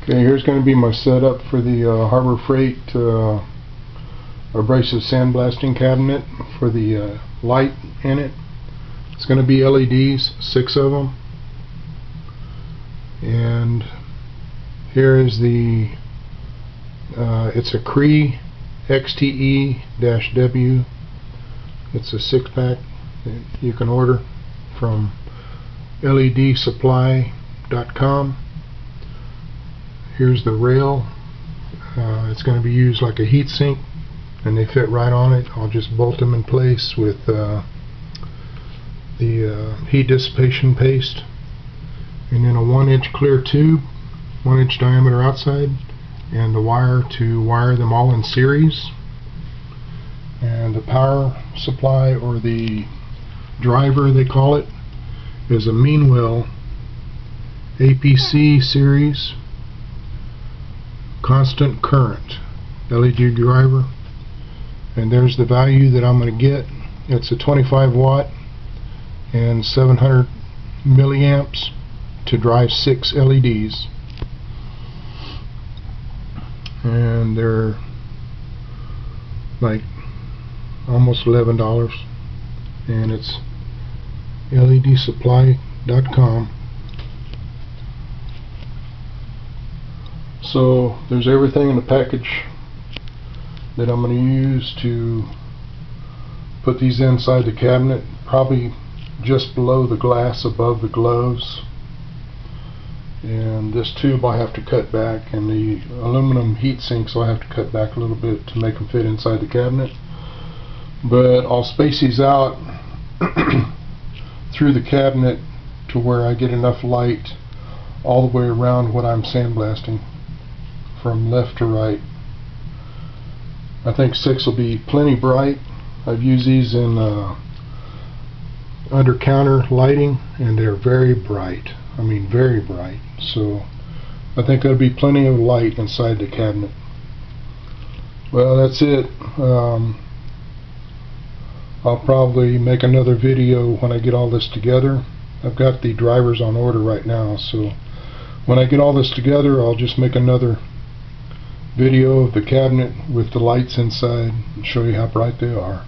Okay, here's going to be my setup for the Harbor Freight abrasive sandblasting cabinet for the light in it. It's going to be LEDs, 6 of them. And here is the it's a Cree XTE-W. It's a 6-pack that you can order from ledsupply.com. Here's the rail. It's going to be used like a heat sink, and they fit right on it. I'll just bolt them in place with the heat dissipation paste, and then a 1-inch clear tube, 1-inch diameter outside, and the wire to wire them all in series. And the power supply, or the driver they call it, is a Meanwell APC series constant current LED driver, and there's the value that I'm going to get. It's a 25 watt and 700 milliamps to drive 6 LEDs, and they're like almost $11, and it's ledsupply.com. So there's everything in the package that I'm going to use to put these inside the cabinet, probably just below the glass above the gloves. And this tube I have to cut back, and the aluminum heat sinks I have to cut back a little bit to make them fit inside the cabinet. But I'll space these out through the cabinet to where I get enough light all the way around what I'm sandblasting, from left to right. I think 6 will be plenty bright. I've used these in under counter lighting, and they're very bright. I mean, very bright. So I think there'll be plenty of light inside the cabinet. Well, that's it. I'll probably make another video when I get all this together. I've got the drivers on order right now, so when I get all this together, I'll just make another video of the cabinet with the lights inside and show you how bright they are.